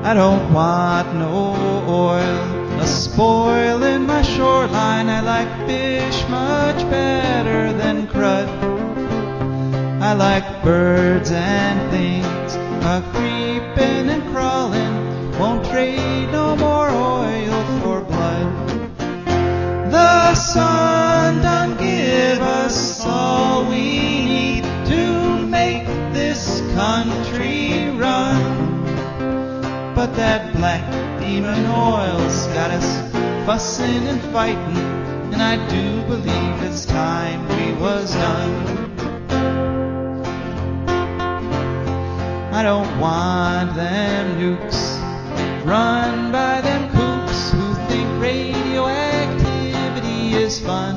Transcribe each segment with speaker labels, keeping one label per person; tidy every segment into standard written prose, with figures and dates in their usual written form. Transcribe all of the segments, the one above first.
Speaker 1: I don't want no oil, a spoil in my shoreline. I like fish much better than crud. I like birds and things, a-creepin' and crawlin'. Won't trade no more oil for blood. The sun done give us all we need to make this country run. But that black demon oil's got us fussin' and fightin', and I do believe it's time we was done. I don't want them nukes run by them kooks who think radioactivity is fun.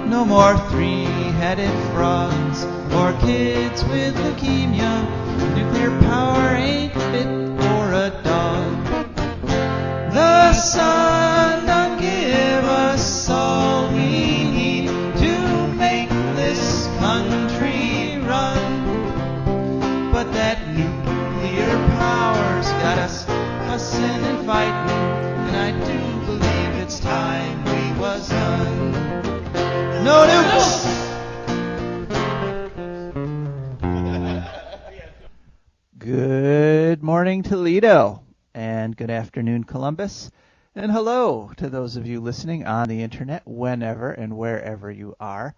Speaker 1: No more three-headed frogs or kids with leukemia. Nuclear power ain't fit for a dog. The sun done give us all we need to make this country run. But that nuclear power's got us fussin' and fightin', and I do believe it's time we was done. No nukes! Good morning, Toledo, and good afternoon, Columbus, and hello to those of you listening on the internet whenever and wherever you are.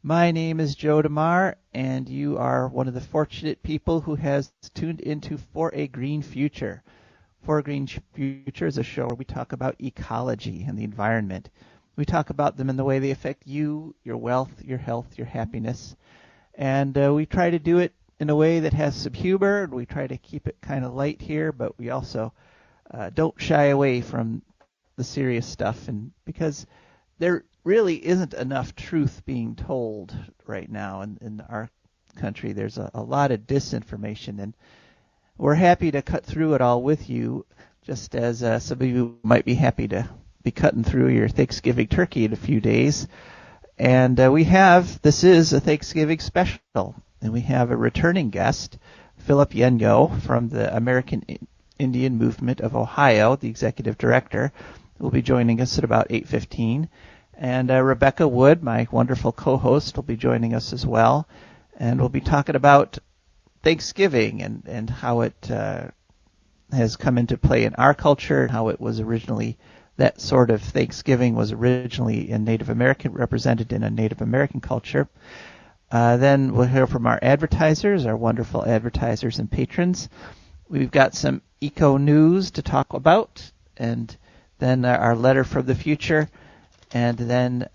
Speaker 1: My name is Joe DeMar, and you are one of the fortunate people who has tuned into For a Green Future. For a Green Future is a show where we talk about ecology and the environment. We talk about them in the way they affect you, your wealth, your health, your happiness, and we try to do it in a way that has some humor. We try to keep it kind of light here, but we also don't shy away from the serious stuff, and because there really isn't enough truth being told right now in our country. There's a lot of disinformation, and we're happy to cut through it all with you, just as some of you might be happy to be cutting through your Thanksgiving turkey in a few days. And this is a Thanksgiving special, and we have a returning guest, Philip Yenyo from the American Indian Movement of Ohio, the executive director, who will be joining us at about 8:15. And Rebecca Wood, my wonderful co-host, will be joining us as well. And we'll be talking about Thanksgiving and how it has come into play in our culture, and how it was originally, that sort of Thanksgiving was originally in Native American, represented in a Native American culture. Then we'll hear from our advertisers, our wonderful advertisers and patrons. We've got some eco news to talk about, and then our letter from the future. And then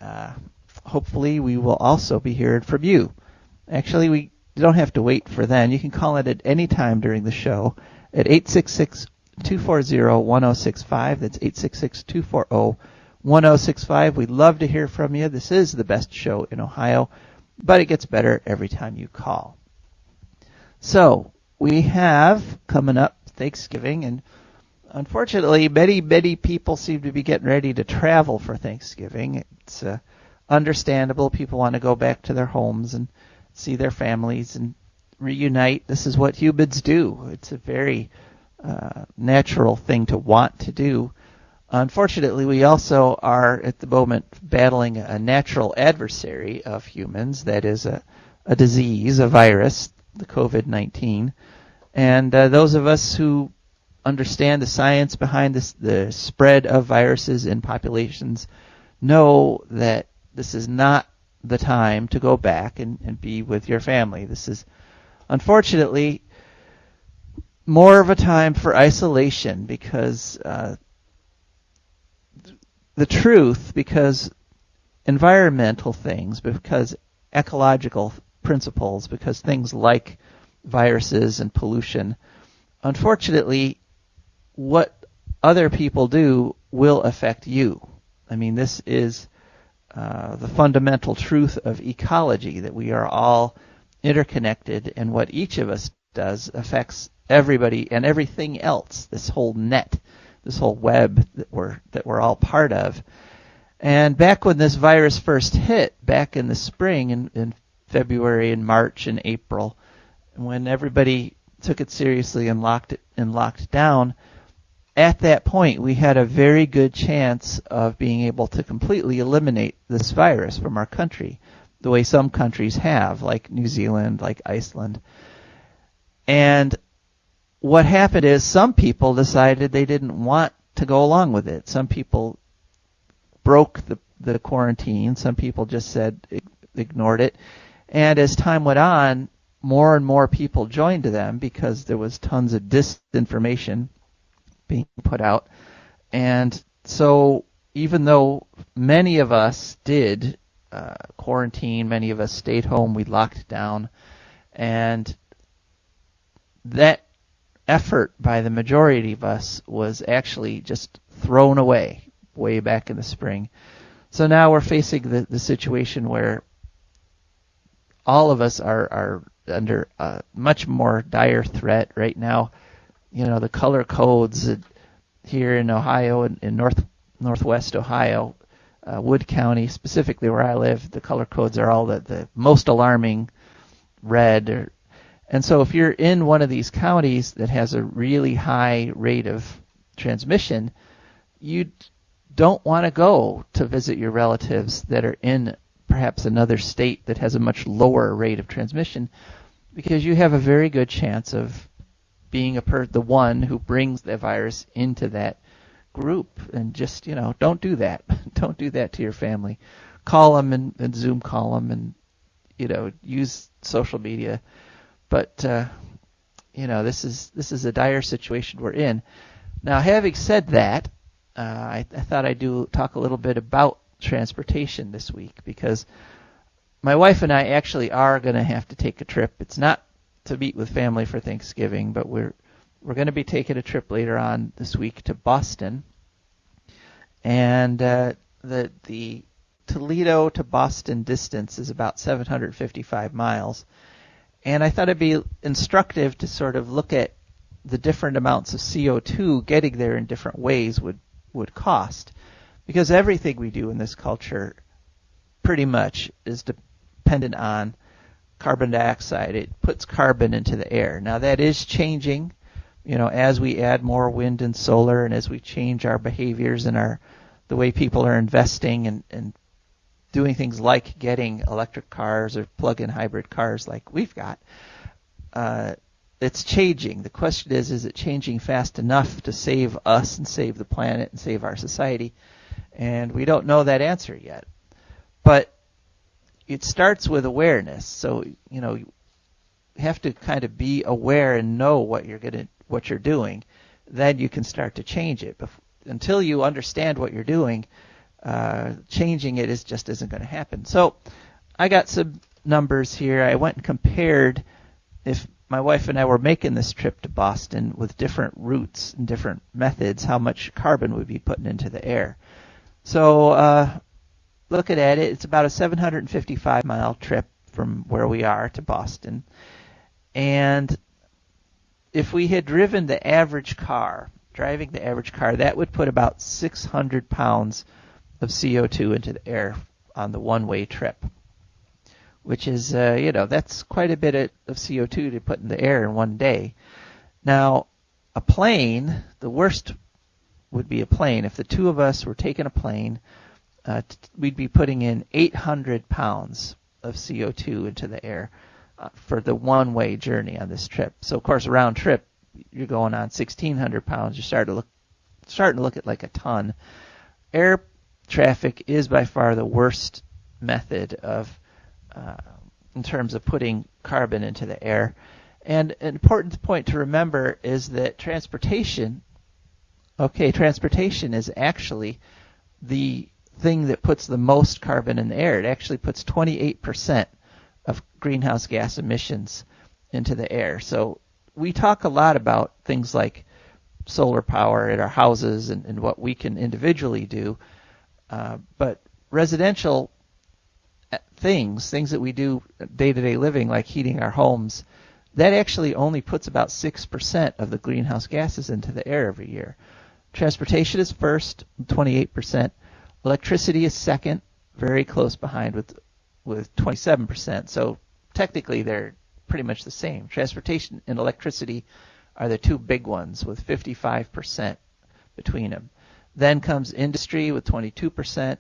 Speaker 1: hopefully we will also be hearing from you. Actually, we don't have to wait for then. You can call it at any time during the show at 866-240-1065. That's 866-240-1065. We'd love to hear from you. This is the best show in Ohio, but it gets better every time you call. So we have coming up Thanksgiving, and unfortunately, many people seem to be getting ready to travel for Thanksgiving. It's understandable. People want to go back to their homes and see their families and reunite. This is what humans do. It's a very natural thing to want to do. Unfortunately, we also are at the moment battling a natural adversary of humans, that is a disease, a virus, the COVID-19. And those of us who understand the science behind the spread of viruses in populations know that this is not the time to go back and be with your family. This is, unfortunately, more of a time for isolation, because the truth, because environmental things, because ecological principles, because things like viruses and pollution, unfortunately, what other people do will affect you. I mean, this is the fundamental truth of ecology, that we are all interconnected, and what each of us does affects everybody and everything else, this whole net, this whole web that we're all part of. And back when this virus first hit, back in the spring, in February and March and April, when everybody took it seriously and locked down, at that point we had a very good chance of being able to completely eliminate this virus from our country, the way some countries have, like New Zealand, like Iceland. And what happened is some people decided they didn't want to go along with it. Some people broke the quarantine. Some people just said ignored it. And as time went on, more and more people joined them because there was tons of disinformation being put out. And so even though many of us did quarantine, many of us stayed home, we locked down, and that effort by the majority of us was actually just thrown away way back in the spring. So now we're facing the situation where all of us are under a much more dire threat right now. The color codes here in Ohio, in northwest Ohio, Wood County, specifically where I live, the color codes are all the most alarming red. And so if you're in one of these counties that has a really high rate of transmission, you don't want to go to visit your relatives that are in perhaps another state that has a much lower rate of transmission, because you have a very good chance of being the one who brings the virus into that group. And just, don't do that. Don't do that to your family. Call them and Zoom call them and, use social media. But, this is a dire situation we're in. Now, having said that, I thought I'd talk a little bit about transportation this week, because my wife and I actually are going to have to take a trip. It's not to meet with family for Thanksgiving, but we're going to be taking a trip later on this week to Boston. And the Toledo to Boston distance is about 755 miles. And I thought it'd be instructive to sort of look at the different amounts of CO2 getting there in different ways would cost. Because everything we do in this culture pretty much is dependent on carbon dioxide. It puts carbon into the air. Now that is changing, as we add more wind and solar, and as we change our behaviors and the way people are investing and doing things like getting electric cars or plug-in hybrid cars like we've got. It's changing. The question is it changing fast enough to save us and save the planet and save our society? And we don't know that answer yet. But it starts with awareness. So, you have to kind of be aware and know what you're doing. Then you can start to change it. Until you understand what you're doing, changing it isn't going to happen. So I got some numbers here. I went and compared, if my wife and I were making this trip to Boston with different routes and different methods, how much carbon we'd be putting into the air. So looking at it, it's about a 755-mile trip from where we are to Boston. And if we had driving the average car, that would put about 600 pounds of CO2 into the air on the one-way trip, which is, that's quite a bit of CO2 to put in the air in one day. Now, a plane, the worst would be a plane. If the two of us were taking a plane, we'd be putting in 800 pounds of CO2 into the air for the one-way journey on this trip. So, of course, round trip, you're going on 1,600 pounds. You're starting to look at like a ton. Air traffic is by far the worst method of in terms of putting carbon into the air. And an important point to remember is that transportation is actually the thing that puts the most carbon in the air. It actually puts 28% of greenhouse gas emissions into the air. So we talk a lot about things like solar power at our houses and what we can individually do, but residential things that we do day-to-day living, like heating our homes, that actually only puts about 6% of the greenhouse gases into the air every year. Transportation is first, 28%. Electricity is second, very close behind with 27%. So technically they're pretty much the same. Transportation and electricity are the two big ones with 55% between them. Then comes industry with 22%,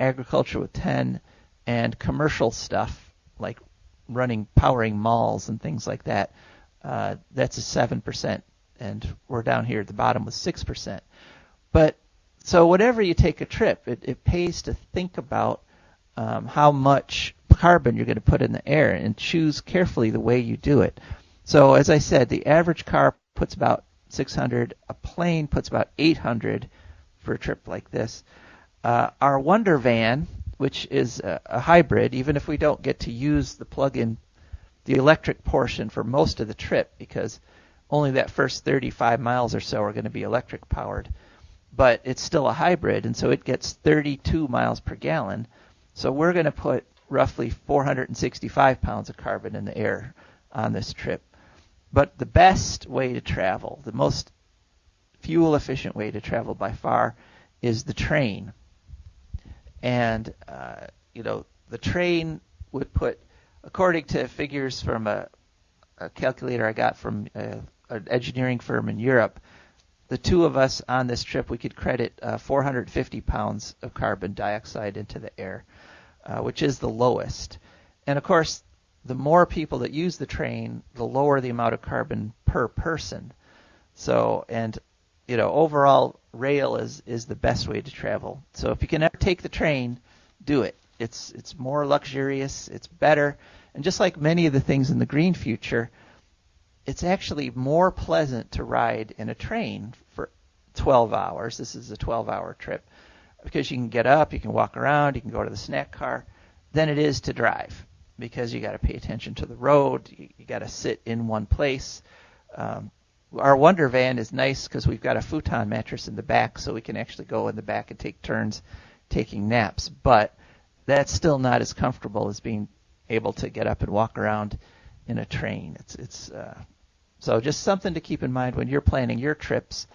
Speaker 1: agriculture with 10%, and commercial stuff like powering malls and things like that. That's a 7%, and we're down here at the bottom with 6%. But so whenever you take a trip, it pays to think about how much carbon you're going to put in the air and choose carefully the way you do it. So as I said, the average car puts about 600, a plane puts about 800 for a trip like this. Our Wonder Van, which is a hybrid, even if we don't get to use the electric portion for most of the trip, because only that first 35 miles or so are going to be electric powered, but it's still a hybrid, and so it gets 32 miles per gallon. So we're going to put roughly 465 pounds of carbon in the air on this trip. But the best way to travel, the most fuel-efficient way to travel by far, is the train. And, the train would put, according to figures from a calculator I got from an engineering firm in Europe, the two of us on this trip, we could credit 450 pounds of carbon dioxide into the air, which is the lowest. And, of course, the more people that use the train, the lower the amount of carbon per person. So, and, overall, rail is the best way to travel. So if you can ever take the train, do it. It's more luxurious, it's better, and just like many of the things in the green future, it's actually more pleasant to ride in a train for 12 hours. This is a 12-hour trip, because you can get up, you can walk around, you can go to the snack car, than it is to drive, because you got to pay attention to the road, you got to sit in one place. Our Wonder Van is nice because we've got a futon mattress in the back, so we can actually go in the back and take turns taking naps. But that's still not as comfortable as being able to get up and walk around in a train. So just something to keep in mind when you're planning your trips.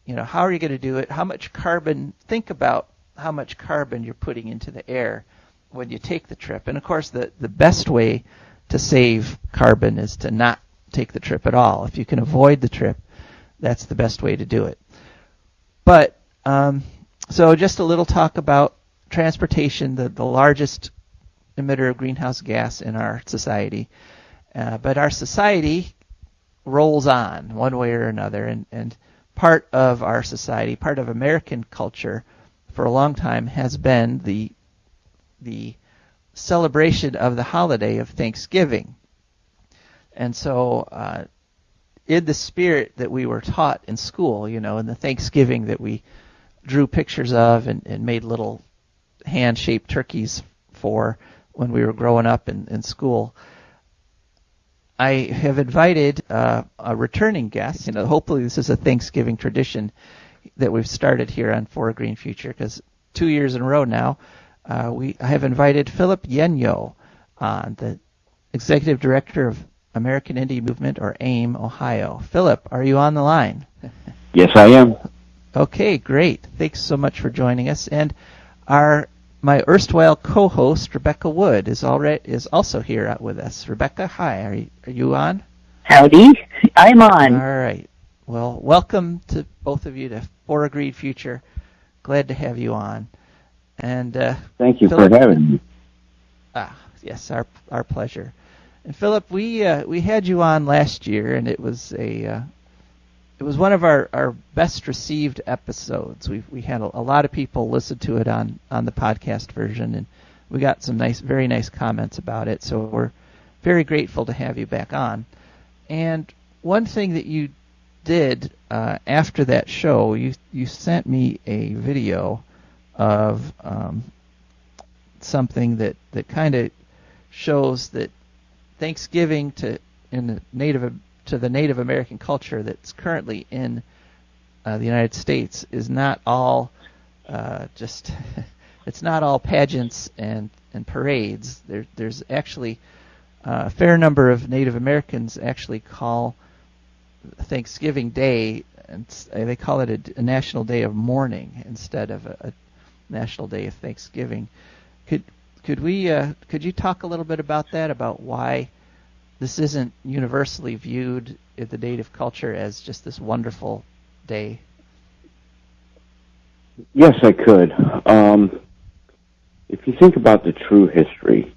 Speaker 1: How are you going to do it? How much carbon? Think about how much carbon you're putting into the air when you take the trip. And of course, the best way to save carbon is to not take the trip at all. If you can avoid the trip, that's the best way to do it. But so just a little talk about transportation, the largest emitter of greenhouse gas in our society. But our society rolls on one way or another, and part of our society, part of American culture for a long time has been the celebration of the holiday of Thanksgiving. And so in the spirit that we were taught in school, in the Thanksgiving that we drew pictures of and made little hand-shaped turkeys for when we were growing up in school, I have invited a returning guest. Hopefully this is a Thanksgiving tradition that we've started here on For a Green Future, because 2 years in a row now, I have invited Philip Yenyo on, the Executive Director of American Indian Movement, or AIM, Ohio. Philip, are you on the line?
Speaker 2: Yes, I am.
Speaker 1: Okay, great. Thanks so much for joining us. And my erstwhile co-host, Rebecca Wood, is also here with us. Rebecca, hi. Are you on?
Speaker 3: Howdy. I'm on.
Speaker 1: All right. Well, welcome to both of you to For a Green Future. Glad to have you on. And
Speaker 2: thank you
Speaker 1: Philip,
Speaker 2: for having me.
Speaker 1: Yes, our pleasure. And Philip, we had you on last year, and it was one of our best received episodes. We had a lot of people listen to it on the podcast version, and we got some very nice comments about it. So we're very grateful to have you back on. And one thing that you did after that show, you sent me a video of something that kind of shows that Thanksgiving to the Native American culture that's currently in the United States is not all it's not all pageants and parades. There's actually a fair number of Native Americans actually call Thanksgiving Day, and they call it a national day of mourning instead of a national day of Thanksgiving. Could you talk a little bit about that, about why this isn't universally viewed in the Native culture as just this wonderful day.
Speaker 2: Yes, I could. If you think about the true history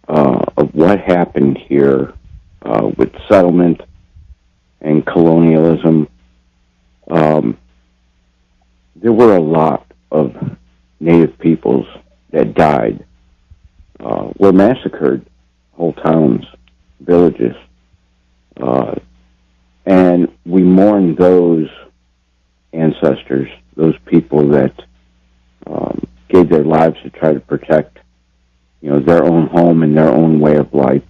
Speaker 2: of what happened here with settlement and colonialism, there were a lot of Native peoples that died, were massacred, whole towns, villages, and we mourn those ancestors, those people that gave their lives to try to protect, their own home and their own way of life.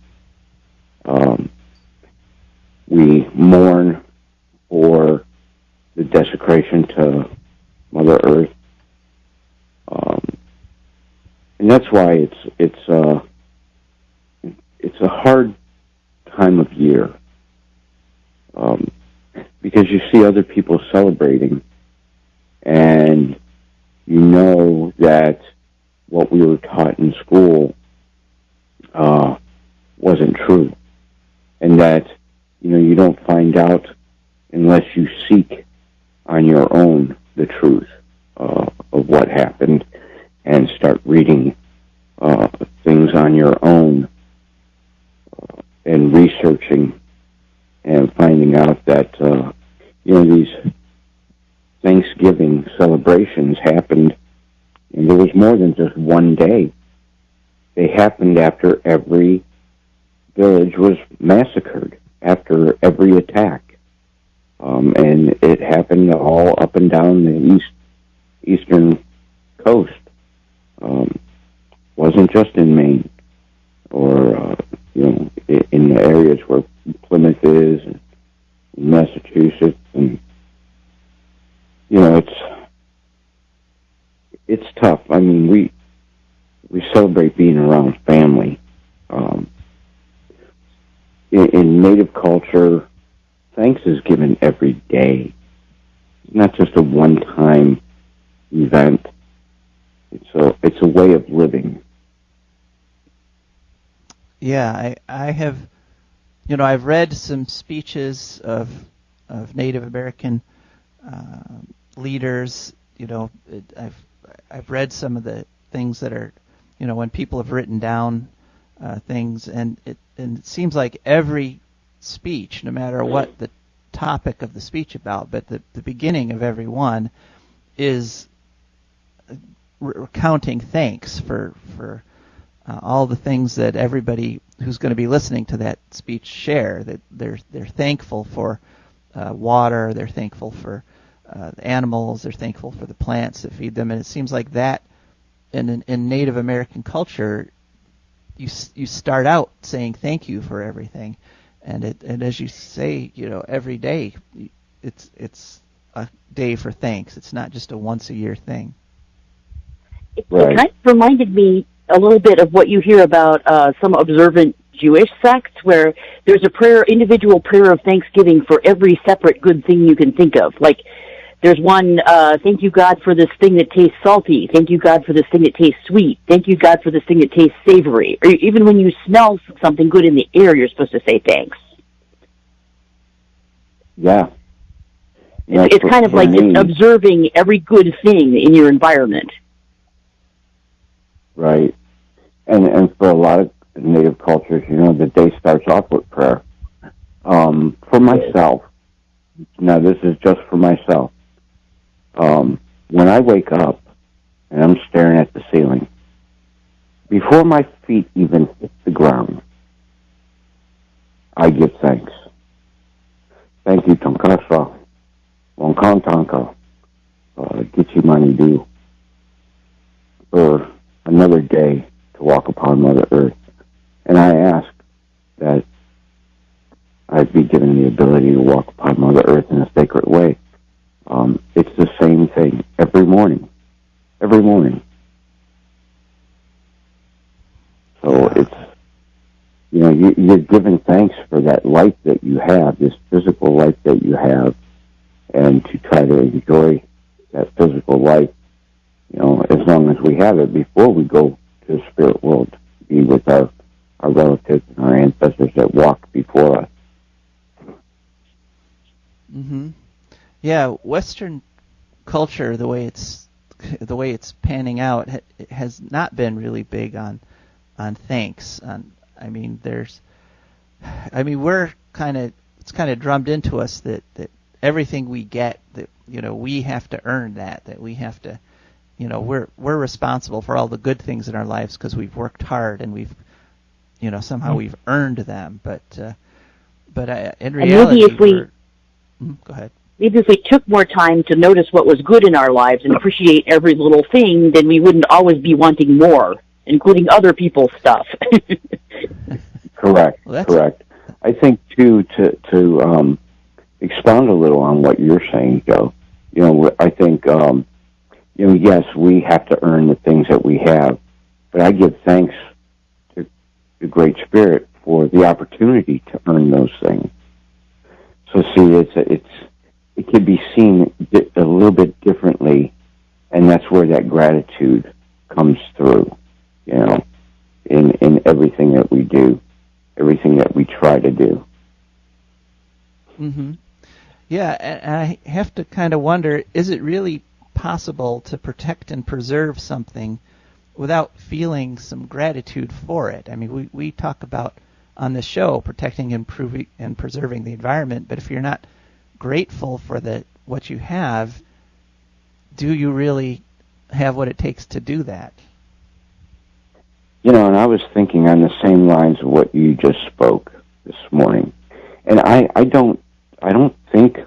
Speaker 2: We mourn for the desecration to Mother Earth, and that's why it's a hard time of year, because you see other people celebrating, and you know that what we were taught in school wasn't true, and that you don't find out unless you seek on your own the truth of what happened and start reading things on your own and researching and finding out that these Thanksgiving celebrations happened, and there was more than just one day. They happened after every village was massacred, after every attack. And it happened all up and down the eastern coast. Wasn't just in Maine or, in the areas where Plymouth is, and Massachusetts, and, it's tough. I mean, we celebrate being around family. In Native culture, thanks is given every day. It's not just a one-time event. It's a way of living.
Speaker 1: Yeah, I have, I've read some speeches of Native American leaders. I've read some of the things that are, when people have written down things, and it seems like every speech, no matter what the topic of the speech about, but the beginning of every one is recounting thanks for all the things that everybody who's going to be listening to that speech share. That they're thankful for water, they're thankful for the animals, they're thankful for the plants that feed them, and it seems like that in Native American culture, you start out saying thank you for everything, and as you say, every day it's a day for thanks. It's not just a once a year thing.
Speaker 3: It kind of reminded me a little bit of what you hear about some observant Jewish sects, where there's a individual prayer of thanksgiving for every separate good thing you can think of. Like, there's one, thank you, God, for this thing that tastes salty. Thank you, God, for this thing that tastes sweet. Thank you, God, for this thing that tastes savory. Or even when you smell something good in the air, you're supposed to say thanks.
Speaker 2: Yeah.
Speaker 3: It's kind of like just observing every good thing in your environment.
Speaker 2: Right. And for a lot of Native cultures, the day starts off with prayer. For myself, now this is just for myself, when I wake up and I'm staring at the ceiling, before my feet even hit the ground, I give thanks. Thank you, Tonkasa, Wonkan Tonka, Gichimani Du, for another day to walk upon Mother Earth. And I ask that I'd be given the ability to walk upon Mother Earth in a sacred way. It's the same thing every morning. Every morning. So it's, you're giving thanks for that life that you have, this physical life that you have, and to try to enjoy that physical life, as long as we have it before we go to the spirit world to be with our relatives and our ancestors that walk for us.
Speaker 1: Mm-hmm. Yeah, Western culture, the way it's panning out, has not been really big on thanks. We're it's kind of drummed into us that everything we get, that we have to earn that we have to, we're responsible for all the good things in our lives because we've worked hard and we've somehow we've earned them. But in reality, go ahead.
Speaker 3: Maybe if we took more time to notice what was good in our lives and appreciate every little thing, then we wouldn't always be wanting more, including other people's stuff.
Speaker 2: Correct. Correct. I think too to expound a little on what you're saying, Joe. I think yes, we have to earn the things that we have, but I give thanks to the Great Spirit for the opportunity to earn those things. So see, it can be seen a little bit differently, and that's where that gratitude comes through, in everything that we do, everything that we try to do.
Speaker 1: Mm-hmm. Yeah, and I have to kind of wonder, is it really possible to protect and preserve something without feeling some gratitude for it? I mean, we talk about on this show protecting, improving, and preserving the environment, but if you're not grateful for what you have, do you really have what it takes to do that?
Speaker 2: And I was thinking on the same lines of what you just spoke this morning, and I don't think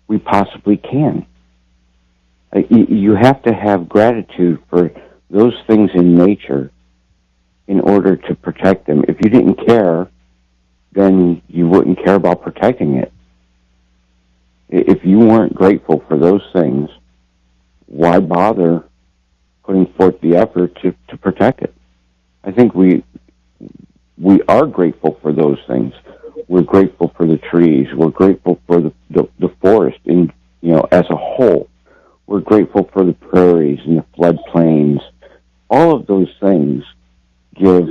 Speaker 2: we possibly can. You have to have gratitude for those things in nature in order to protect them. If you didn't care, then you wouldn't care about protecting it. If you weren't grateful for those things, why bother putting forth the effort to protect it? I think we are grateful for those things. We're grateful for the trees. We're grateful for the forest as a whole. We're grateful for the prairies and the floodplains. All of those things give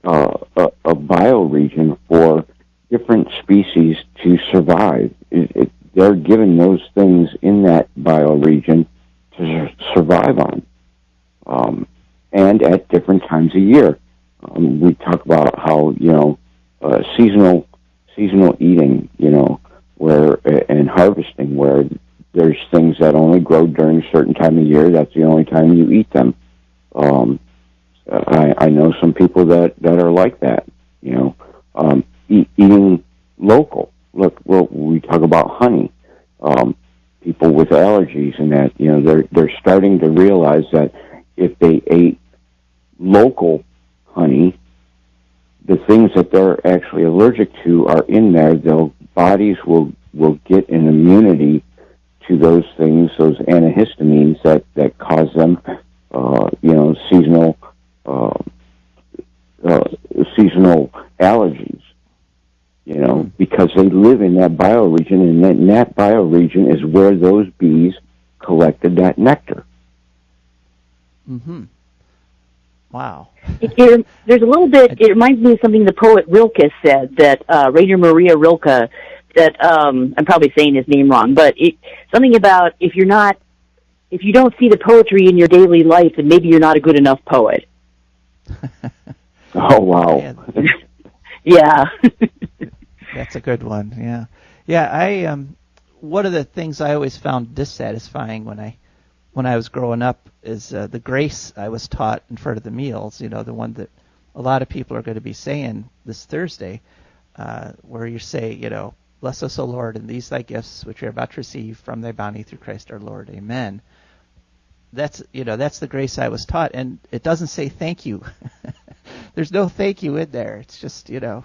Speaker 2: a bioregion for different species to survive. They're given those things in that bioregion to survive on, and at different times of year. We talk about how seasonal eating, where and harvesting, where there's things that only grow during a certain time of year. That's the only time you eat them. I know some people that are like that. Eating local. Look, we talk about honey. People with allergies and that, they're starting to realize that if they ate local honey, the things that they're actually allergic to are in there. Their bodies will get an immunity to those things, those antihistamines that cause them, seasonal allergies. Because they live in that bioregion, and that bioregion is where those bees collected that nectar.
Speaker 1: Mm-hmm. Wow.
Speaker 3: There's a little bit, it reminds me of something the poet Rilke said, that Rainer Maria Rilke, that I'm probably saying his name wrong, but something about if you don't see the poetry in your daily life, then maybe you're not a good enough poet.
Speaker 2: Oh, wow.
Speaker 3: Yeah.
Speaker 1: That's a good one. Yeah. Yeah, one of the things I always found dissatisfying when I was growing up is the grace I was taught in front of the meals, the one that a lot of people are going to be saying this Thursday, where you say, bless us, O Lord, and these thy gifts which we are about to receive from thy bounty through Christ our Lord. Amen. That's the grace I was taught, and it doesn't say thank you. There's no thank you in there. It's just,
Speaker 3: wow.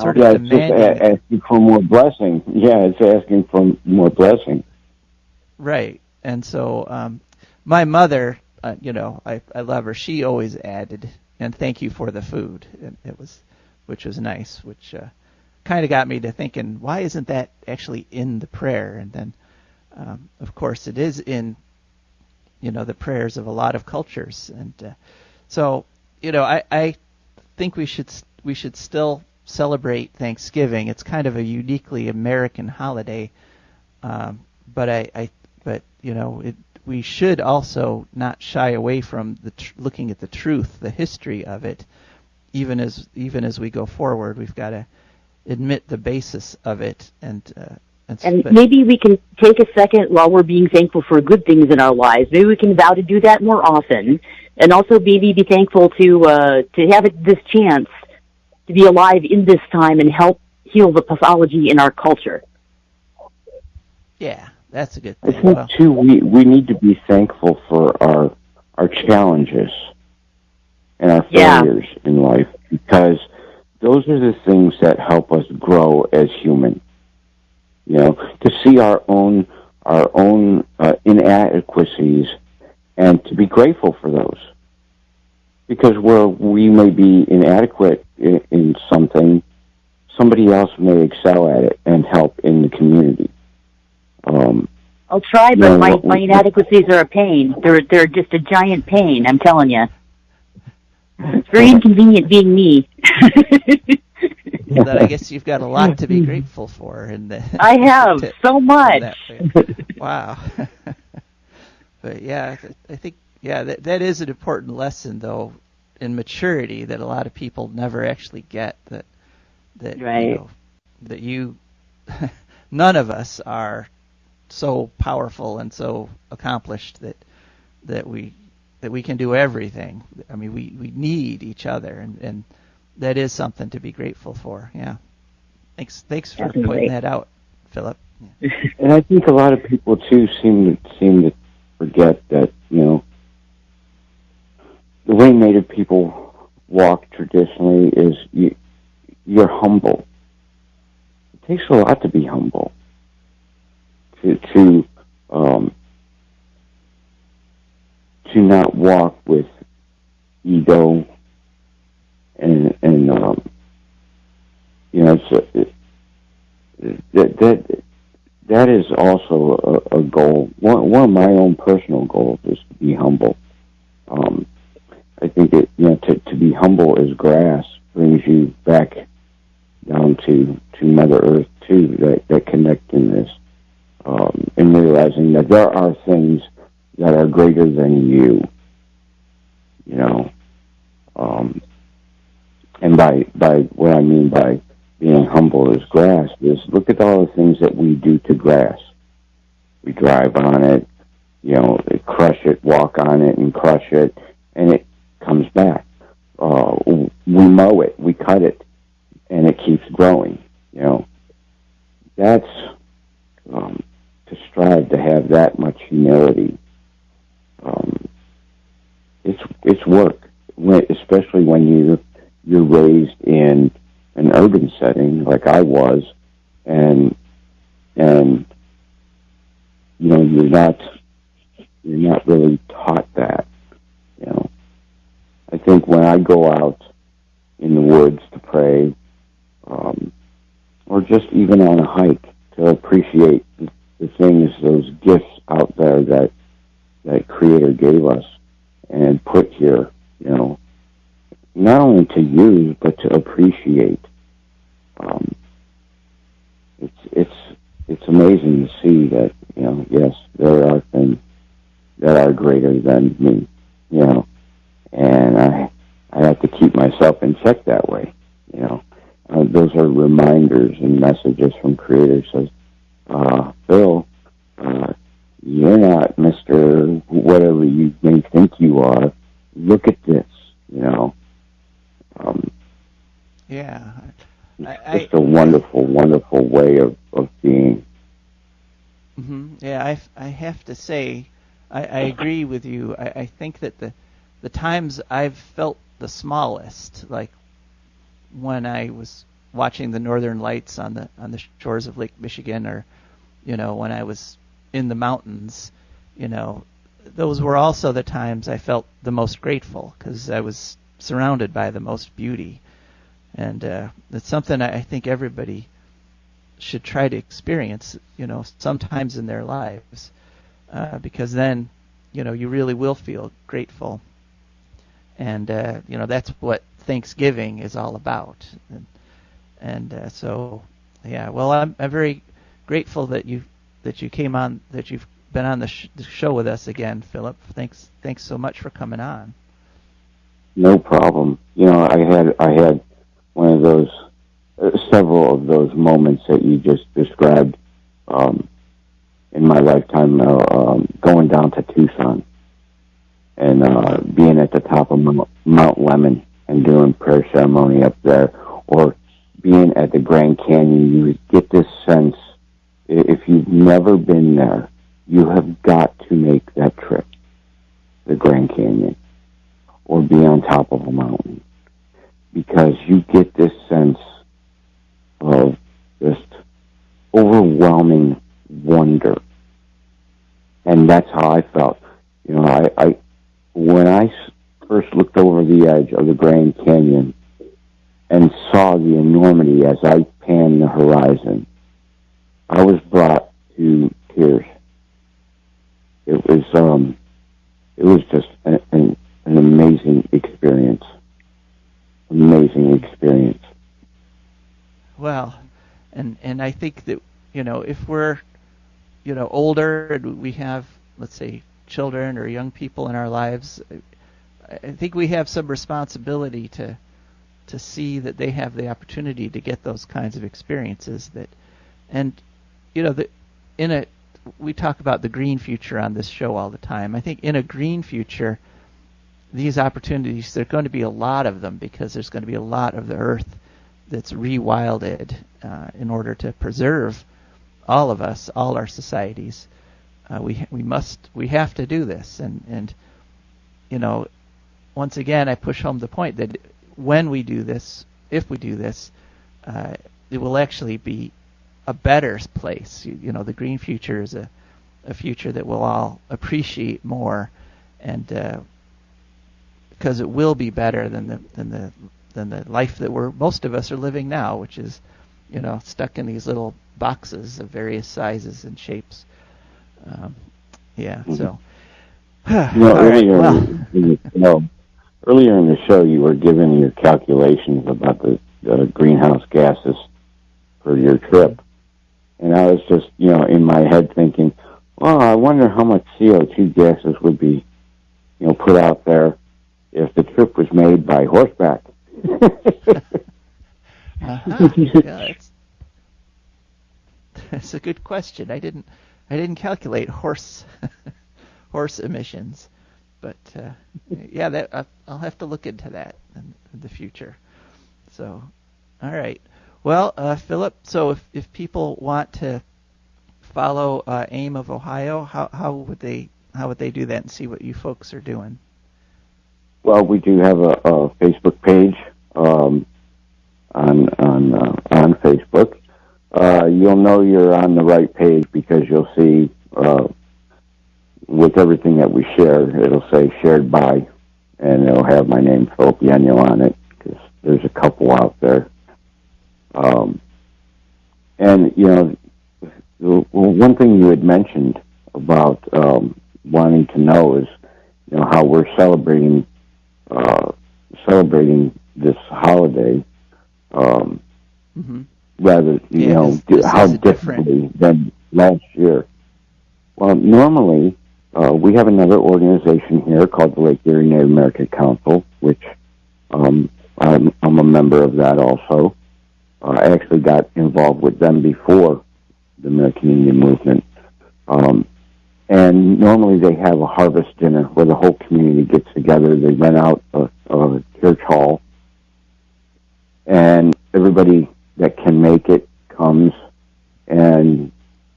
Speaker 2: Sort of demanding. It's just asking for more blessing. Yeah, it's asking for more blessing.
Speaker 1: Right. And so my mother, I love her. She always added, and thank you for the food. And which was nice, which kind of got me to thinking, why isn't that actually in the prayer? And then, of course, it is in, the prayers of a lot of cultures. And so, I think we should still celebrate Thanksgiving. It's kind of a uniquely American holiday, but we should also not shy away from looking at the truth, the history of it. Even as we go forward, we've got to admit the basis of it, and
Speaker 3: maybe we can take a second while we're being thankful for good things in our lives. Maybe we can vow to do that more often, and also maybe be thankful to have this chance to be alive in this time and help heal the pathology in our culture.
Speaker 1: Yeah, that's a good thing.
Speaker 2: I think too, we need to be thankful for our challenges and our failures in life, because those are the things that help us grow as human. To see our own inadequacies and to be grateful for those. Because where we may be inadequate in something, somebody else may excel at it and help in the community.
Speaker 3: I'll try, but my inadequacies are a pain. They're just a giant pain, I'm telling you. It's very inconvenient being me.
Speaker 1: Well, then I guess you've got a lot to be grateful for.
Speaker 3: I have so much.
Speaker 1: Wow. But yeah, I think that is an important lesson, though, in maturity that a lot of people never actually get. That
Speaker 3: right.
Speaker 1: That none of us are so powerful and so accomplished that we can do everything. I mean, we need each other, and that is something to be grateful for. Yeah. Thanks for pointing that out, Philip. Yeah.
Speaker 2: And I think a lot of people too seem to forget that, the way Native people walk traditionally is you're humble. It takes a lot to be humble. To not walk with ego and that is also a goal. One of my own personal goals is to be humble. I think to be humble as grass brings you back down to Mother Earth too. That connectedness, and realizing that there are things that are greater than you. And by what I mean by being humble as grass is, look at all the things that we do to grass. We drive on it, crush it, walk on it and crush it, and it comes back. We mow it, we cut it, and it keeps growing. That's to strive to have that much humility. It's work, especially when you're raised in an urban setting like I was, and you're not really taught that. I think when I go out in the woods to pray, or just even on a hike, to appreciate the things, those gifts out there that Creator gave us and put here, not only to use but to appreciate. It's amazing to see that yes, there are things that are greater than me, and I have to keep myself in check that way. Those are reminders and messages from Creator. Says, Phil, you're not Mr. whatever you may think you are. Look at this,
Speaker 1: Yeah.
Speaker 2: It's just a wonderful, wonderful way of being.
Speaker 1: Mm-hmm. Yeah, I have to say, I agree with you. I think that the times I've felt the smallest, like when I was watching the Northern Lights on the shores of Lake Michigan, or when I was in the mountains, those were also the times I felt the most grateful, because I was surrounded by the most beauty. And it's something I think everybody should try to experience, sometimes in their lives, because then, you really will feel grateful. And, that's what Thanksgiving is all about. And so, yeah. Well, I'm very grateful that you've been on the show with us again, Philip. Thanks so much for coming on.
Speaker 2: No problem. I had one of those, several of those moments that you just described in my lifetime, going down to Tucson and being at the top of Mount Lemmon and doing prayer ceremony up there, or being at the Grand Canyon. You get this sense, if you've never been there, you have got to make that trip, the Grand Canyon, or be on top of a mountain, because you get this sense of just overwhelming wonder. And that's how I felt. I when I first looked over the edge of the Grand Canyon and saw the enormity as I panned the horizon, I was brought to tears. It was just an amazing experience. Amazing experience.
Speaker 1: Well, and I think that, if we're, older and we have, let's say, children or young people in our lives, I think we have some responsibility to see that they have the opportunity to get those kinds of experiences. We talk about the green future on this show all the time. I think in a green future, these opportunities, there are going to be a lot of them, because there's going to be a lot of the earth that's rewilded in order to preserve all of us, all our societies. We have to do this, and once again, I push home the point that when we do this, if we do this, it will actually be a better place. The green future is a future that we'll all appreciate more, and because it will be better than the life that most of us are living now, which is, stuck in these little boxes of various sizes and shapes. So.
Speaker 2: Earlier in the show, you were giving your calculations about the greenhouse gases for your trip, and I was just, in my head thinking, well, I wonder how much CO2 gases would be, put out there if the trip was made by horseback.
Speaker 1: Yeah, that's a good question. I didn't calculate horse emissions, but I'll have to look into that in the future. So, all right. Well, Philip, so if people want to follow AIM of Ohio, how would they do that and see what you folks are doing?
Speaker 2: Well, we do have a Facebook page on Facebook. You'll know you're on the right page because you'll see with everything that we share, it'll say shared by, and it'll have my name, Philip Yenyo, on it, because there's a couple out there. And, one thing you had mentioned about wanting to know is, how we're celebrating this holiday, rather, how differently than last year. Well, normally, we have another organization here called the Lake Erie Native American Council, which I'm a member of that also. I actually got involved with them before the American Indian movement. And normally they have a harvest dinner where the whole community gets together. They rent out a church hall, and everybody that can make it comes, and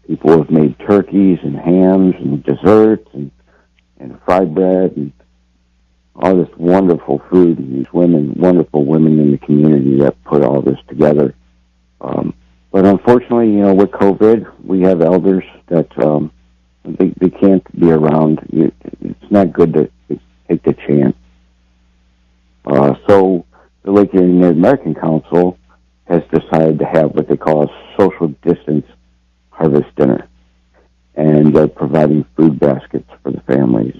Speaker 2: people have made turkeys and hams and desserts and fried bread and all this wonderful food, and these wonderful women in the community that put all this together. But unfortunately, with COVID, we have elders that they can't be around. It's not good to take the chance. So the Lake Erie Native American Council has decided to have what they call a social distance harvest dinner, and they're providing food baskets for the families.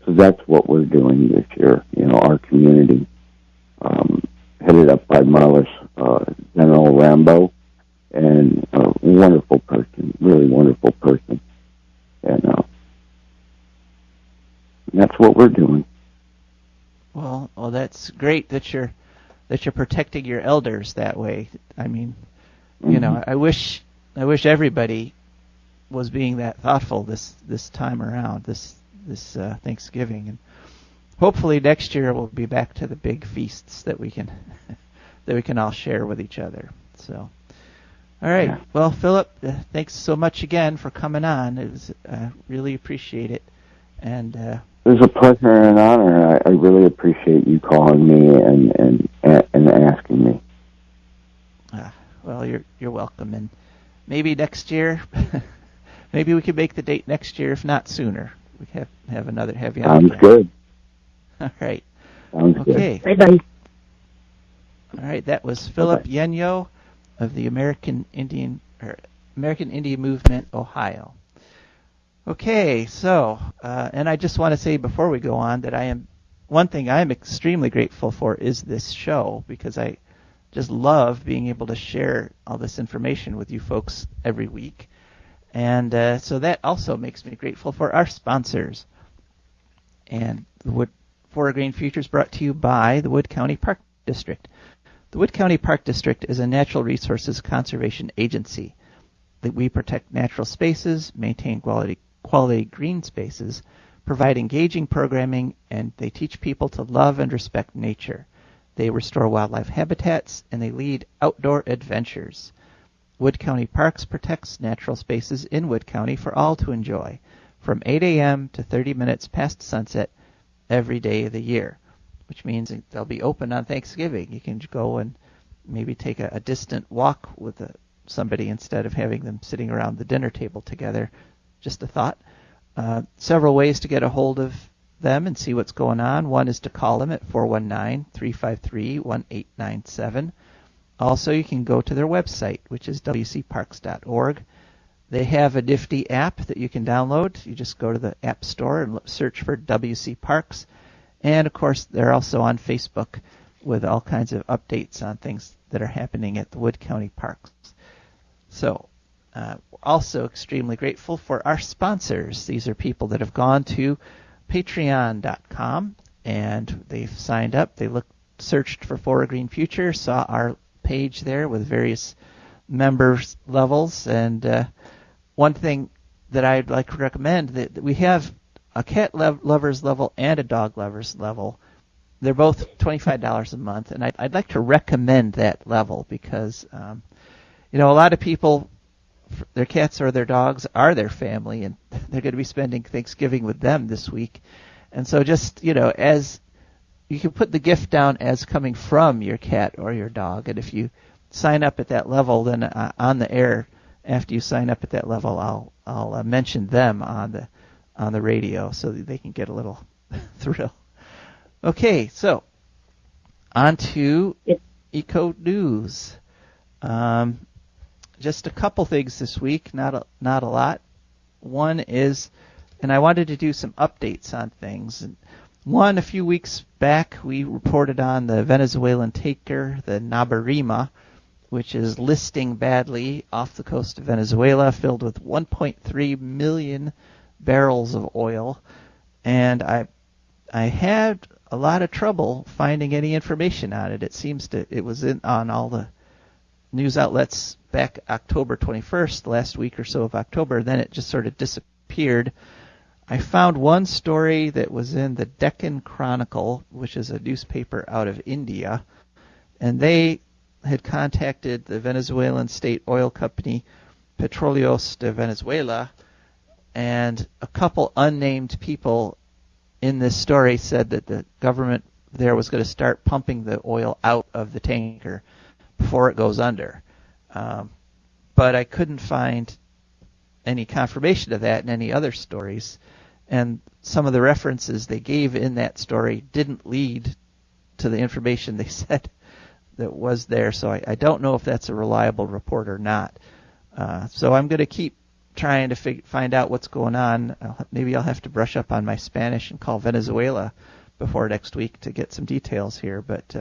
Speaker 2: So that's what we're doing this year. Our community, headed up by Marlis, General Rambo, and a wonderful person, really wonderful person. And that's what we're doing.
Speaker 1: Well, that's great that you're protecting your elders that way. I mean, you know, I wish everybody was being that thoughtful this time around, this Thanksgiving, and hopefully next year we'll be back to the big feasts that we can all share with each other. So, all right.
Speaker 2: Yeah.
Speaker 1: Well, Philip, thanks so much again for coming on. It was really appreciate it, and
Speaker 2: it was a pleasure and an honor. I really appreciate you calling me and asking me.
Speaker 1: Well, you're welcome, and maybe next year, maybe we can make the date next year, if not sooner. We have another heavy.
Speaker 2: Sounds good.
Speaker 1: All right.
Speaker 2: Sounds
Speaker 1: okay.
Speaker 2: good.
Speaker 3: Bye-bye.
Speaker 1: All right. That was Philip Yenyo of the American Indian Movement, Ohio. Okay. So, and I just want to say before we go on that one thing I am extremely grateful for is this show, because I just love being able to share all this information with you folks every week. And so that also makes me grateful for our sponsors. And the Wood Forest Green Future is brought to you by the Wood County Park District. The Wood County Park District is a natural resources conservation agency. That we protect natural spaces, maintain quality green spaces, provide engaging programming, and they teach people to love and respect nature. They restore wildlife habitats, and they lead outdoor adventures. Wood County Parks protects natural spaces in Wood County for all to enjoy, from 8 a.m. to 30 minutes past sunset every day of the year, which means they'll be open on Thanksgiving. You can go and maybe take a distant walk with somebody instead of having them sitting around the dinner table together. Just a thought. Several ways to get a hold of them and see what's going on. One is to call them at 419-353-1897. Also, you can go to their website, which is wcparks.org. They have a nifty app that you can download. You just go to the App Store and search for WC Parks. And, of course, they're also on Facebook with all kinds of updates on things that are happening at the Wood County Parks. So, we're also extremely grateful for our sponsors. These are people that have gone to patreon.com, and they've signed up. They searched for For a Green Future, saw our page there with various members levels, and one thing that I'd like to recommend, that we have a cat lovers level and a dog lovers level. They're both $25 a month, and I'd like to recommend that level because a lot of people, their cats or their dogs are their family, and they're going to be spending Thanksgiving with them this week. And so just, as you can put the gift down as coming from your cat or your dog, and if you sign up at that level, then on the air, after you sign up at that level, I'll mention them on the radio so that they can get a little thrill. Okay, so on to Eco News. Just a couple things this week, not a lot. One is, and I wanted to do some updates on things. One, a few weeks back, we reported on the Venezuelan tanker, the Nabarima, which is listing badly off the coast of Venezuela, filled with 1.3 million barrels of oil. And I had a lot of trouble finding any information on it. It seems it was on all the news outlets back October 21st, last week or so of October. Then it just sort of disappeared. I found one story that was in the Deccan Chronicle, which is a newspaper out of India, and they had contacted the Venezuelan state oil company Petróleos de Venezuela, and a couple unnamed people in this story said that the government there was going to start pumping the oil out of the tanker before it goes under. But I couldn't find any confirmation of that in any other stories. And some of the references they gave in that story didn't lead to the information they said that was there. So I don't know if that's a reliable report or not. So I'm going to keep trying to find out what's going on. Maybe I'll have to brush up on my Spanish and call Venezuela before next week to get some details here. But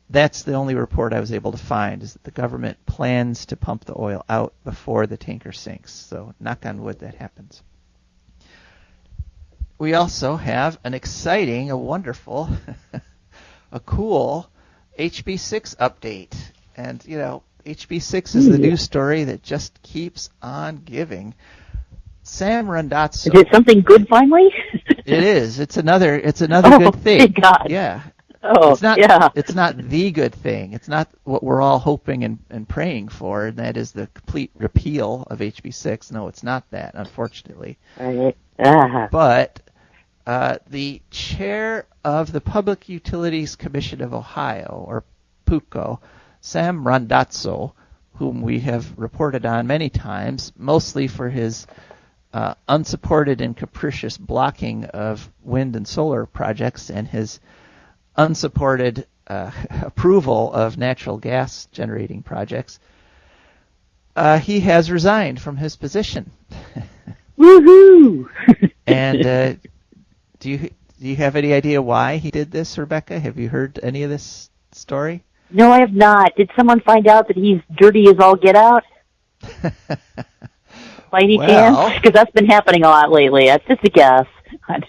Speaker 1: that's the only report I was able to find, is that the government plans to pump the oil out before the tanker sinks. So knock on wood that happens. We also have an exciting, a wonderful, a cool HB6 update. And, you know, HB6 is the news story that just keeps on giving. Sam Randazzo.
Speaker 3: Is it something good finally?
Speaker 1: It is. It's another good thing.
Speaker 3: Thank God.
Speaker 1: Yeah.
Speaker 3: Oh,
Speaker 1: it's not,
Speaker 3: yeah.
Speaker 1: It's not the good thing. It's not what we're all hoping and praying for, and that is the complete repeal of HB6. No, it's not that, unfortunately.
Speaker 3: Right.
Speaker 1: But the chair of the Public Utilities Commission of Ohio, or PUCO, Sam Randazzo, whom we have reported on many times, mostly for his unsupported and capricious blocking of wind and solar projects and his unsupported approval of natural gas generating projects, he has resigned from his position.
Speaker 3: Woohoo!
Speaker 1: And do you have any idea why he did this, Rebecca? Have you heard any of this story?
Speaker 3: No, I have not. Did someone find out that he's dirty as all get out? By any chance? Because that's been happening a lot lately. That's just a guess.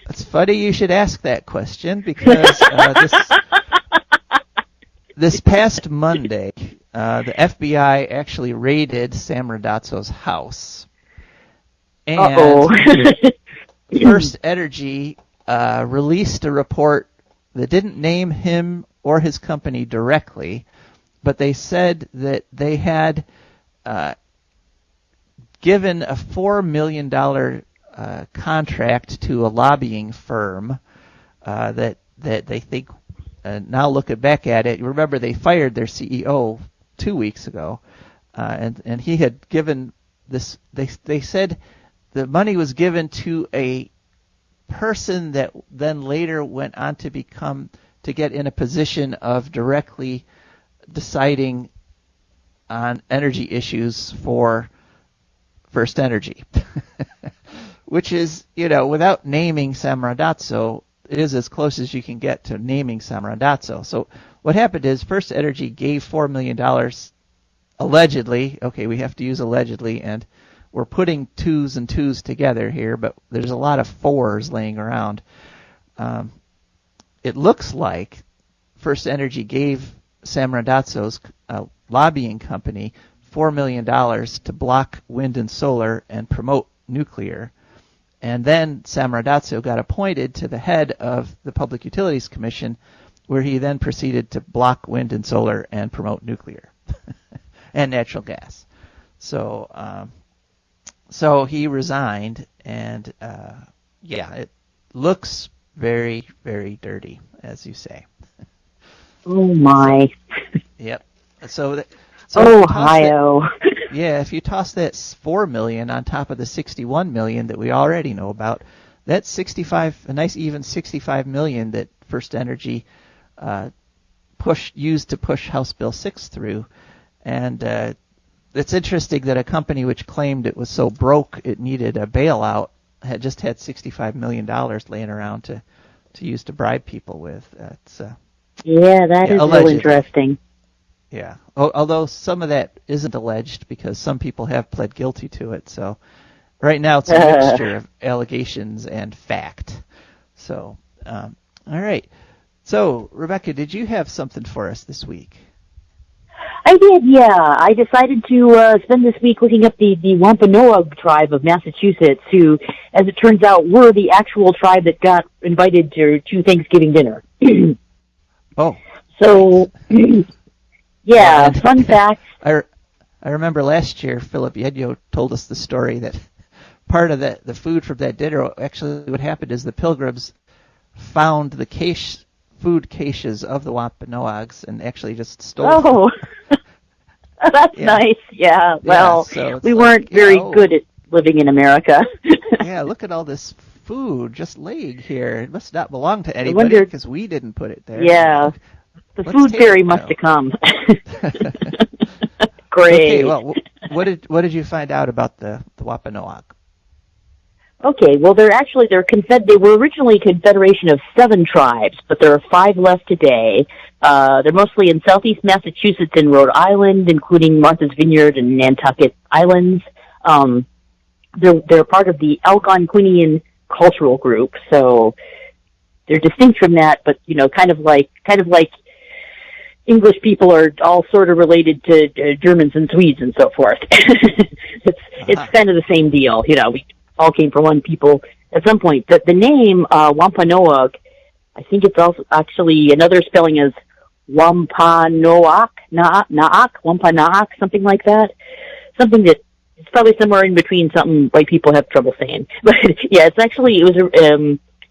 Speaker 1: It's funny you should ask that question, because this past Monday, the FBI actually raided Sam Randazzo's house. And First Energy released a report that didn't name him or his company directly, but they said that they had given a $4 million contract to a lobbying firm that they think, now looking back at it, remember they fired their CEO 2 weeks ago, and he had given this, they said the money was given to a person that then later went on to get in a position of directly deciding on energy issues for First Energy. Which is, you know, without naming Sam Randazzo, it is as close as you can get to naming Sam Randazzo. So what happened is First Energy gave $4 million, allegedly. Okay, we have to use allegedly, and we're putting twos and twos together here, but there's a lot of fours laying around. It looks like First Energy gave Sam Randazzo's lobbying company $4 million to block wind and solar and promote nuclear. And then Sam Randazzo got appointed to the head of the Public Utilities Commission, where he then proceeded to block wind and solar and promote nuclear and natural gas. So he resigned, and it looks very, very dirty, as you say.
Speaker 3: Oh my!
Speaker 1: Yep. So
Speaker 3: Ohio.
Speaker 1: If you toss that $4 million on top of the $61 million that we already know about, that's a nice even $65 million that First Energy used to push House Bill 6 through. And it's interesting that a company which claimed it was so broke it needed a bailout had $65 million laying around to use to bribe people with. That is
Speaker 3: real interesting.
Speaker 1: Yeah, although some of that isn't alleged because some people have pled guilty to it. So right now it's a mixture of allegations and fact. So, all right. So, Rebecca, did you have something for us this week?
Speaker 3: I did, yeah. I decided to spend this week looking up the Wampanoag tribe of Massachusetts, who, as it turns out, were the actual tribe that got invited to Thanksgiving dinner.
Speaker 1: Oh.
Speaker 3: So... Yeah, fun fact.
Speaker 1: I remember last year Philip Yenyo told us the story that part of the food from that dinner, actually what happened is the pilgrims found the food caches of the Wampanoags and actually just stole them.
Speaker 3: That's nice. Yeah, well,
Speaker 1: so
Speaker 3: we weren't very good at living in America.
Speaker 1: Yeah, look at all this food just laying here. It must not belong to anybody because we didn't put it there.
Speaker 3: Yeah. The food fairy must have come. Great.
Speaker 1: Okay, well, what did you find out about the Wampanoag?
Speaker 3: Okay, well, they were originally a confederation of 7 tribes, but there are 5 left today. They're mostly in southeast Massachusetts and Rhode Island, including Martha's Vineyard and Nantucket Islands. They're part of the Algonquinian cultural group, so they're distinct from that, but kind of like English people are all sort of related to Germans and Swedes and so forth. It's kind of the same deal. We all came from one people at some point. The name Wampanoag, I think it's also actually another spelling is Wampanoag, Wampanoag, something like that. Something that it's probably somewhere in between something white people have trouble saying. But yeah,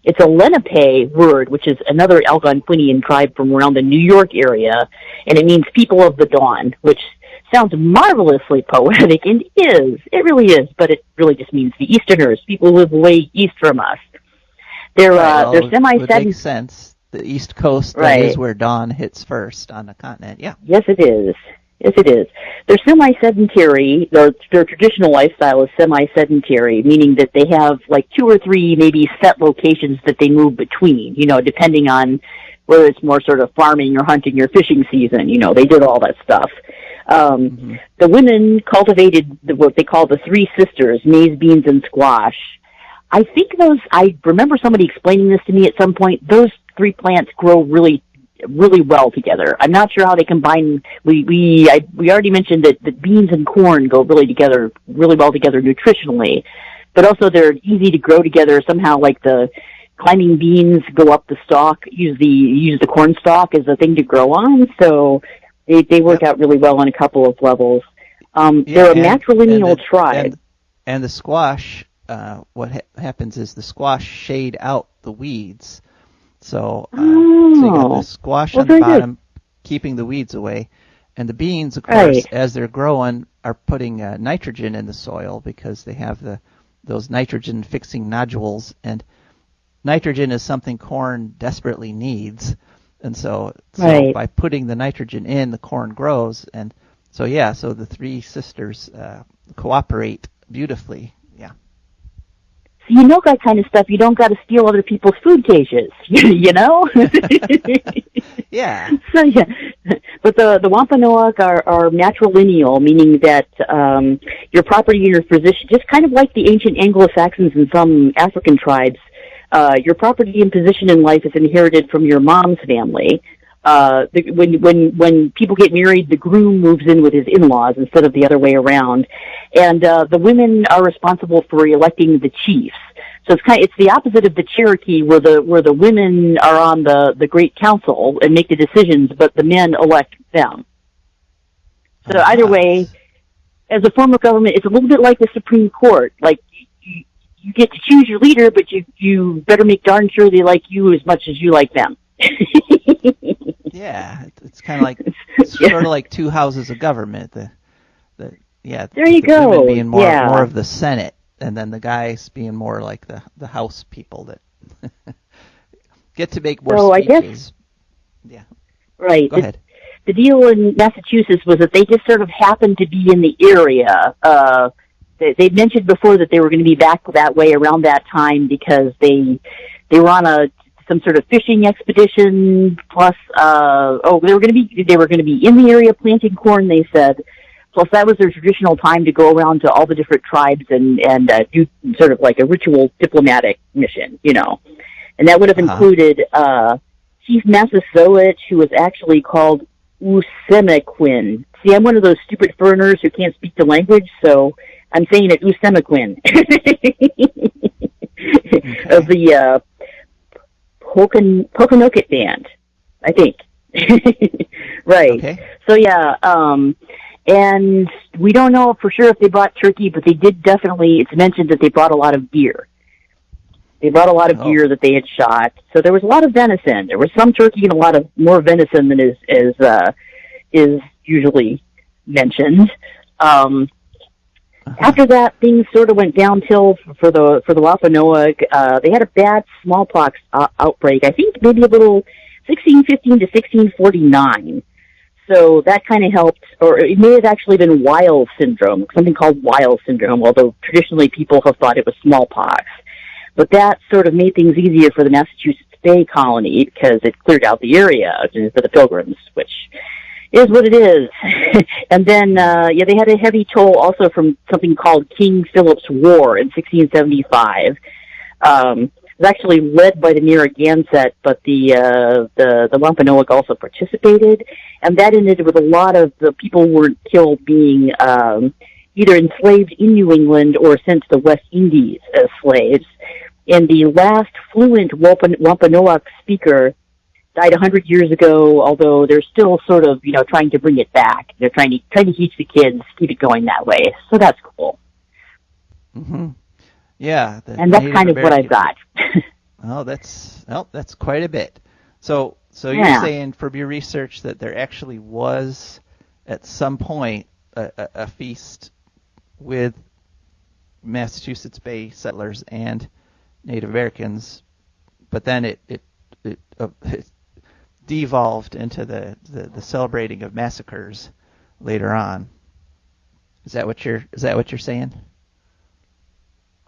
Speaker 3: it's a Lenape word, which is another Algonquinian tribe from around the New York area, and it means people of the dawn, which sounds marvelously poetic, and it really is, but it really just means the Easterners, people who live way east from us. They're semi-sedentary.
Speaker 1: It makes sense. The East Coast, that is where dawn hits first on the continent, yeah.
Speaker 3: Yes, it is. Yes, it is. They're semi-sedentary. Their traditional lifestyle is semi-sedentary, meaning that they have like 2 or 3 maybe set locations that they move between, depending on whether it's more sort of farming or hunting or fishing season. They did all that stuff. The women cultivated what they call the 3 sisters, maize, beans, and squash. I remember somebody explaining this to me at some point. Those 3 plants grow really well together. I'm not sure how they combine. We already mentioned that beans and corn go really well together nutritionally, but also they're easy to grow together somehow. Like the climbing beans go up the stalk, use the corn stalk as a thing to grow on. So they work out really well on a couple of levels. They're a matrilineal tribe.
Speaker 1: And the squash, what happens is the squash shade out the weeds. So you got the squash on the bottom, keeping the weeds away, and the beans, of course, as they're growing, are putting nitrogen in the soil because they have those nitrogen-fixing nodules, and nitrogen is something corn desperately needs, and so by putting the nitrogen in, the corn grows, and so the 3 sisters cooperate beautifully.
Speaker 3: That kind of stuff. You don't got to steal other people's food caches,
Speaker 1: Yeah.
Speaker 3: So but the Wampanoag are matrilineal, meaning that your property and your position, just kind of like the ancient Anglo-Saxons and some African tribes, your property and position in life is inherited from your mom's family. When people get married, the groom moves in with his in-laws instead of the other way around, and the women are responsible for electing the chiefs. So it's the opposite of the Cherokee, where the women are on the Great Council and make the decisions, but the men elect them. So either way, as a form of government, it's a little bit like the Supreme Court. Like you get to choose your leader, but you better make darn sure they like you as much as you like them.
Speaker 1: Yeah, it's kind of like sort of like 2 houses of government. There you
Speaker 3: go.
Speaker 1: Women being more of the Senate, and then the guys being more like the House people that get to make more speeches. I guess,
Speaker 3: yeah. Right.
Speaker 1: Go ahead.
Speaker 3: The deal in Massachusetts was that they just sort of happened to be in the area. They mentioned before that they were going to be back that way around that time because they were on some sort of fishing expedition. Plus, they were going to be in the area planting corn. They said. Plus, that was their traditional time to go around to all the different tribes and do sort of like a ritual diplomatic mission, And that would have included Chief Massasoit, who was actually called Usemequin. See, I'm one of those stupid foreigners who can't speak the language, so I'm saying it Usemequin. Of the Pokanoket band, I think. Right. Okay. So, and we don't know for sure if they brought turkey, but they did definitely, it's mentioned that they brought a lot of deer. They brought a lot of deer that they had shot. So there was a lot of venison. There was some turkey and a lot of more venison than is usually mentioned. After that, things sort of went downhill for the Wampanoag. They had a bad smallpox outbreak. I think maybe a little 1615 to 1649. So that kind of helped, or it may have actually been Weil syndrome, something called Weil syndrome, although traditionally people have thought it was smallpox. But that sort of made things easier for the Massachusetts Bay Colony because it cleared out the area for the Pilgrims, which is what it is. And then, they had a heavy toll also from something called King Philip's War in 1675. It was actually led by the Narragansett, but the Wampanoag also participated, and that ended with a lot of the people who were killed being either enslaved in New England or sent to the West Indies as slaves. And the last fluent Wampanoag speaker died 100 years ago, although they're still sort of, trying to bring it back. They're trying to teach the kids, keep it going that way. So that's cool.
Speaker 1: Mm-hmm. Yeah.
Speaker 3: And that's kind of what I've got.
Speaker 1: That's quite a bit. So you're saying from your research that there actually was at some point a feast with Massachusetts Bay settlers and Native Americans, but then it devolved into the celebrating of massacres later on. Is that what you're saying?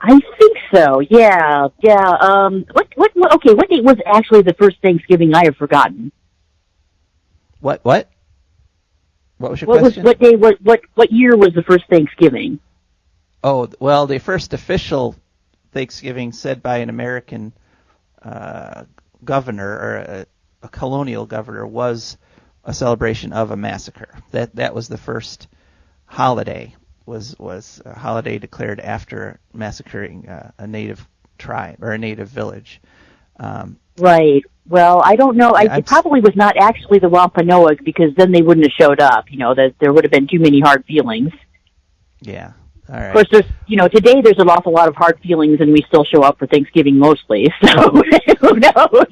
Speaker 3: I think so. Yeah. What date was actually the first Thanksgiving? I have forgotten.
Speaker 1: What was your question?
Speaker 3: What year was the first Thanksgiving?
Speaker 1: Oh, well, the first official Thanksgiving said by an American governor or a colonial governor was a celebration of a massacre. That was the first holiday. Was a holiday declared after massacring a native tribe or a native village.
Speaker 3: Right. Well, I don't know. It probably was not actually the Wampanoag because then they wouldn't have showed up. That there would have been too many hard feelings.
Speaker 1: Yeah. All right.
Speaker 3: Of course, there's, today there's an awful lot of hard feelings, and we still show up for Thanksgiving mostly. So who knows?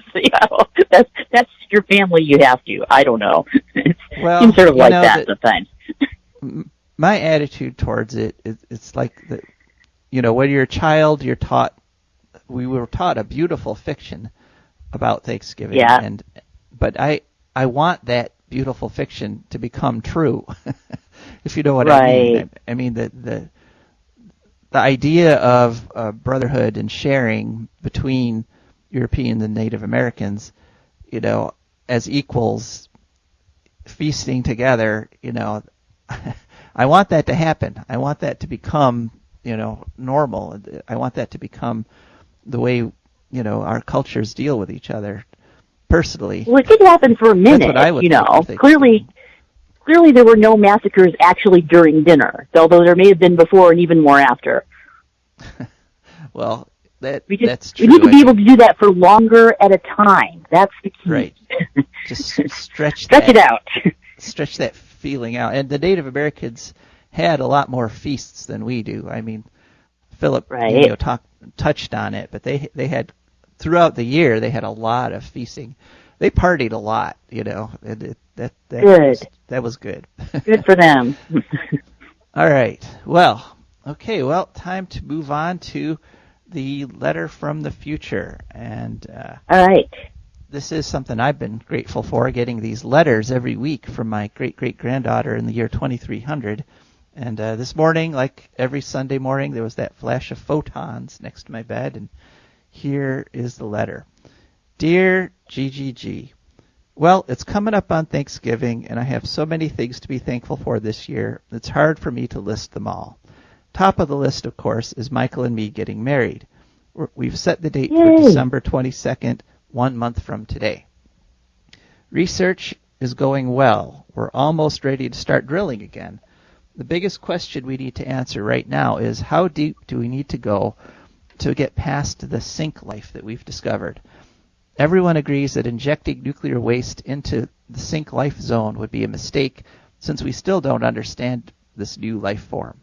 Speaker 3: That's your family. You have to. I don't know.
Speaker 1: Well,
Speaker 3: seems sort of like that sometimes.
Speaker 1: My attitude towards it's like when you're a child, we were taught a beautiful fiction about Thanksgiving.
Speaker 3: Yeah.
Speaker 1: But I want that beautiful fiction to become true. If you know what
Speaker 3: right.
Speaker 1: I mean. I mean the idea of brotherhood and sharing between Europeans and Native Americans, as equals, feasting together, I want that to happen. I want that to become, normal. I want that to become the way, our cultures deal with each other personally.
Speaker 3: Well, it did happen for a minute,
Speaker 1: That's what I would think.
Speaker 3: Clearly there were no massacres actually during dinner, although there may have been before and even more after.
Speaker 1: Well, that's true.
Speaker 3: We need to be able to do that for longer at a time. That's the key.
Speaker 1: Right. Just stretch
Speaker 3: it out.
Speaker 1: Stretch that feeling out. And the Native Americans had a lot more feasts than we do. I mean, Philip touched on it, but they had, throughout the year, they had a lot of feasting. They partied a lot,
Speaker 3: Good.
Speaker 1: That was good.
Speaker 3: Good for them.
Speaker 1: All right. Well, time to move on to the letter from the future. And
Speaker 3: all right.
Speaker 1: This is something I've been grateful for, getting these letters every week from my great-great-granddaughter in the year 2300. And this morning, like every Sunday morning, there was that flash of photons next to my bed, and here is the letter. Dear GGG, well, it's coming up on Thanksgiving, and I have so many things to be thankful for this year, it's hard for me to list them all. Top of the list, of course, is Michael and me getting married. We've set the date for December 22nd, 1 month from today. Research is going well. We're almost ready to start drilling again. The biggest question we need to answer right now is how deep do we need to go to get past the sink life that we've discovered? Everyone agrees that injecting nuclear waste into the sink life zone would be a mistake since we still don't understand this new life form.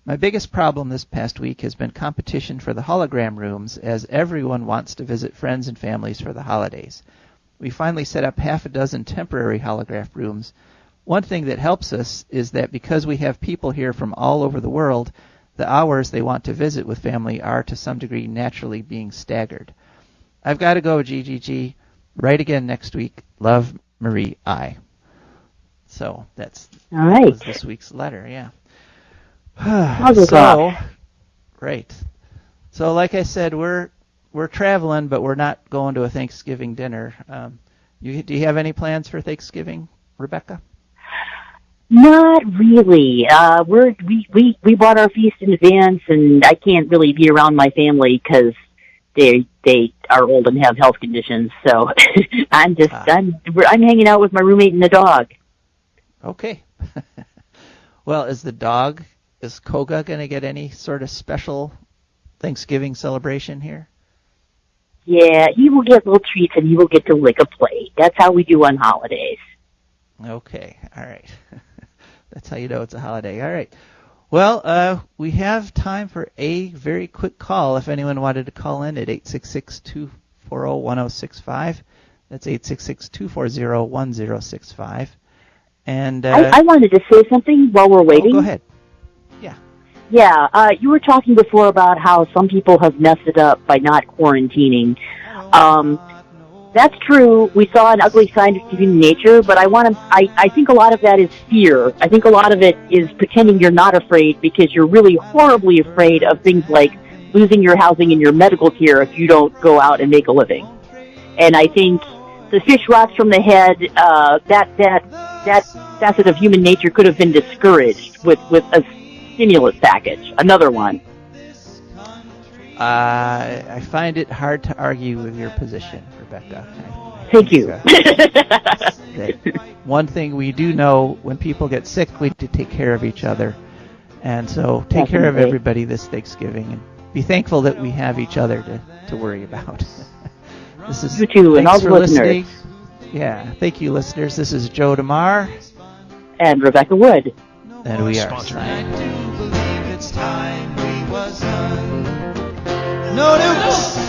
Speaker 1: My biggest problem this past week has been competition for the hologram rooms, as everyone wants to visit friends and families for the holidays. We finally set up half a dozen temporary holograph rooms. One thing that helps us is that because we have people here from all over the world, the hours they want to visit with family are to some degree naturally being staggered. I've got to go, GGG. Write again next week. Love, Marie I. So that was this week's letter, yeah. Right. So like I said, we're we're traveling, but we're not going to a Thanksgiving dinner. Do you have any plans for Thanksgiving, Rebecca?
Speaker 3: Not really. We bought our feast in advance, and I can't really be around my family because they are old and have health conditions. So I'm hanging out with my roommate and the dog.
Speaker 1: Okay. Well, is Koga going to get any sort of special Thanksgiving celebration here?
Speaker 3: Yeah, he will get little treats and he will get to lick a plate. That's how we do on holidays.
Speaker 1: Okay, all right. That's how you know it's a holiday. All right. Well, we have time for a very quick call. If anyone wanted to call in at 866-240-1065. That's 866-240-1065. And
Speaker 3: I wanted to say something while we're waiting.
Speaker 1: Go ahead. Yeah.
Speaker 3: Yeah, you were talking before about how some people have messed it up by not quarantining. That's true. We saw an ugly sign of human nature, but I think a lot of that is fear. I think a lot of it is pretending you're not afraid because you're really horribly afraid of things like losing your housing and your medical care if you don't go out and make a living. And I think the fish rots from the head, that facet of human nature could have been discouraged with a stimulus package, another one.
Speaker 1: I find it hard to argue with your position, Rebecca.
Speaker 3: Thank you.
Speaker 1: One thing we do know, when people get sick, we have to take care of each other. And so take care of everybody this Thanksgiving and be thankful that we have each other to worry about. This is
Speaker 3: you too, and all the
Speaker 1: listeners. Yeah, thank you, listeners. This is Joe DeMar.
Speaker 3: And Rebecca Wood.
Speaker 1: And we are signing.
Speaker 4: No nukes!